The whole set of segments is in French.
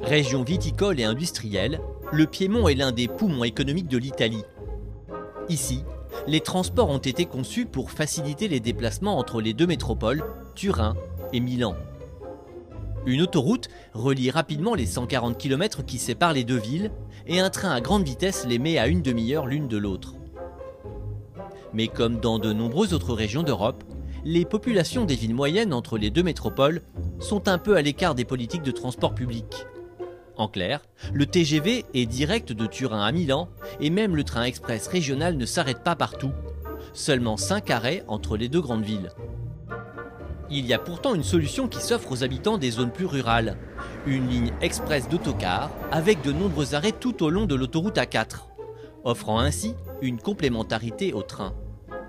Région viticole et industrielle, le Piémont est l'un des poumons économiques de l'Italie. Ici, les transports ont été conçus pour faciliter les déplacements entre les deux métropoles, Turin et Milan. Une autoroute relie rapidement les 140 km qui séparent les deux villes et un train à grande vitesse les met à une demi-heure l'une de l'autre. Mais comme dans de nombreuses autres régions d'Europe, les populations des villes moyennes entre les deux métropoles sont un peu à l'écart des politiques de transport public. En clair, le TGV est direct de Turin à Milan et même le train express régional ne s'arrête pas partout. Seulement 5 arrêts entre les deux grandes villes. Il y a pourtant une solution qui s'offre aux habitants des zones plus rurales. Une ligne express d'autocar avec de nombreux arrêts tout au long de l'autoroute A4, offrant ainsi une complémentarité au train.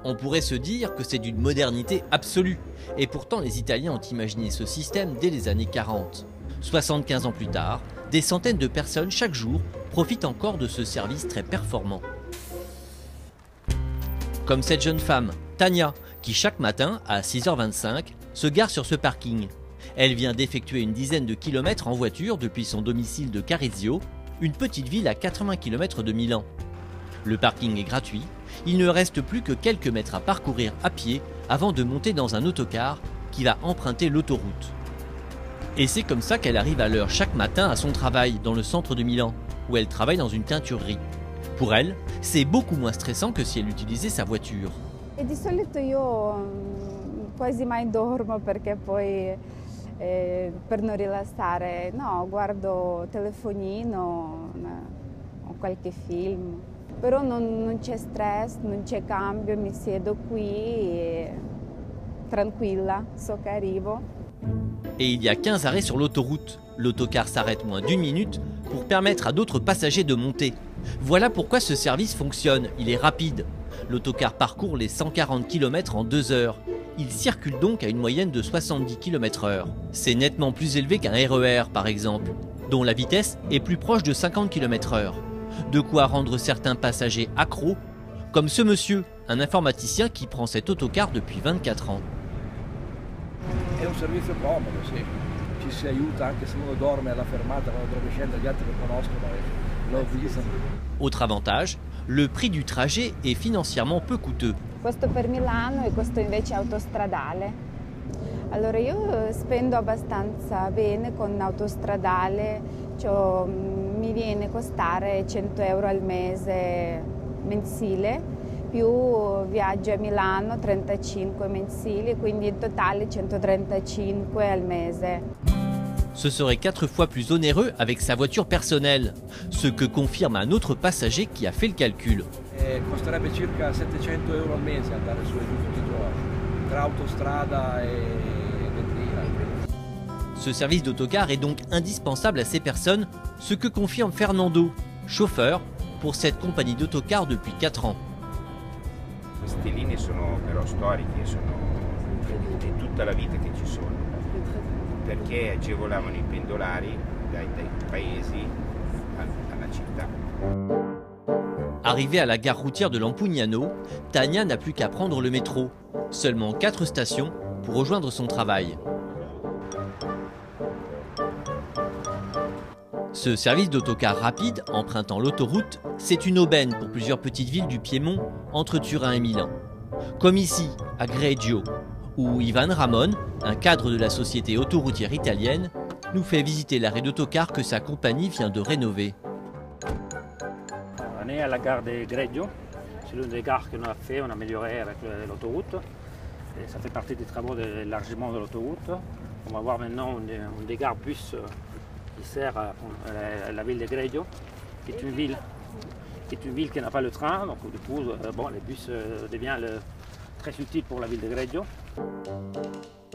On pourrait se dire que c'est d'une modernité absolue, et pourtant les Italiens ont imaginé ce système dès les années 40. 75 ans plus tard, des centaines de personnes chaque jour profitent encore de ce service très performant. Comme cette jeune femme, Tania, qui chaque matin, à 6h25, se gare sur ce parking. Elle vient d'effectuer une dizaine de kilomètres en voiture depuis son domicile de Carizio, une petite ville à 80 km de Milan. Le parking est gratuit, il ne reste plus que quelques mètres à parcourir à pied avant de monter dans un autocar qui va emprunter l'autoroute. Et c'est comme ça qu'elle arrive à l'heure chaque matin à son travail dans le centre de Milan, où elle travaille dans une teinturerie. Pour elle, c'est beaucoup moins stressant que si elle utilisait sa voiture. E di solito io quasi mai dormo perché poi per non rilassare, no, guardo telefonino o qualche film. Però non c'è stress, non c'è cambio, mi siedo qui tranquilla, so che arrivo. Et il y a 15 arrêts sur l'autoroute. L'autocar s'arrête moins d'une minute pour permettre à d'autres passagers de monter. Voilà pourquoi ce service fonctionne, il est rapide. L'autocar parcourt les 140 km en 2 heures. Il circule donc à une moyenne de 70 km/h. C'est nettement plus élevé qu'un RER par exemple, dont la vitesse est plus proche de 50 km/h. De quoi rendre certains passagers accros, comme ce monsieur, un informaticien qui prend cet autocar depuis 24 ans. È un servizio comodo, sì. Ci si aiuta anche se uno dorme alla fermata quando deve scendere, gli altri lo conoscono e lo avvisano. Autre avantage, le prix du trajet est financièrement peu coûteux. Questo per Milano e questo invece è autostradale. Allora io spendo abbastanza bene con autostradale, cioè, mi viene a costare 100 euro al mese mensile, più viaggio a Milano 35 mensili, quindi in totale 135 al mese. Ce serait 4 fois plus onéreux avec sa voiture personnelle, ce que confirme un autre passager qui a fait le calcul. Costerebbe circa 700 euro al mese andare su e giù tutti i giorni, tra autostrada e benzina. Ce service d'autocar est donc indispensable à ces personnes, ce que confirme Fernando, chauffeur pour cette compagnie d'autocar depuis 4 ans. Queste linee sono però storiche, sono di tutta la vita che ci sono, perché agevolavano i pendolari dai paesi alla città. Arrivée à la gare routière de Lampugnano, Tania n'a plus qu'à prendre le métro. Seulement 4 stations pour rejoindre son travail. Ce service d'autocar rapide, empruntant l'autoroute, c'est une aubaine pour plusieurs petites villes du Piémont entre Turin et Milan. Comme ici, à Greggio, où Ivan Ramon, un cadre de la société autoroutière italienne, nous fait visiter l'arrêt d'autocar que sa compagnie vient de rénover. On est à la gare de Greggio, c'est l'une des gares qu'on a fait, on a amélioré avec l'autoroute. Et ça fait partie des travaux d'élargissement de l'autoroute. On va voir maintenant une des gares bus qui sert à la ville de Greggio, qui est une ville qui n'a pas le train, donc du coup les bus deviennent très utiles pour la ville de Greggio.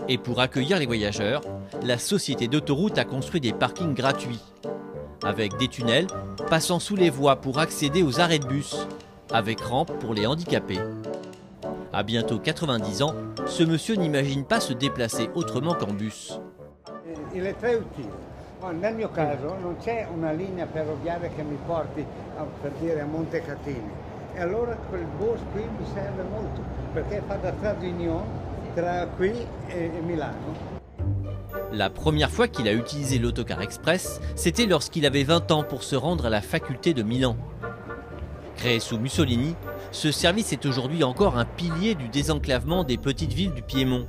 Et pour accueillir les voyageurs, la société d'autoroute a construit des parkings gratuits, avec des tunnels passant sous les voies pour accéder aux arrêts de bus, avec rampe pour les handicapés. À bientôt 90 ans, ce monsieur n'imagine pas se déplacer autrement qu'en bus. Il est très utile. Nel mio caso non c'è una linea ferroviaria che mi porti per dire a Montecatini e allora quel bus qui mi serve molto perché fa da traduzione tra qui e Milano. La première fois qu'il a utilisé l'autocar express, c'était lorsqu'il avait 20 ans pour se rendre à la faculté de Milan. Créé sous Mussolini, ce service est aujourd'hui encore un pilier du désenclavement des petites villes du Piémont.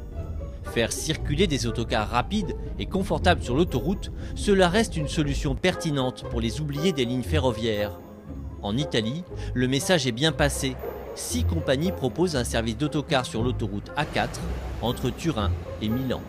Faire circuler des autocars rapides et confortables sur l'autoroute, cela reste une solution pertinente pour les oubliés des lignes ferroviaires. En Italie, le message est bien passé. 6 compagnies proposent un service d'autocar sur l'autoroute A4 entre Turin et Milan.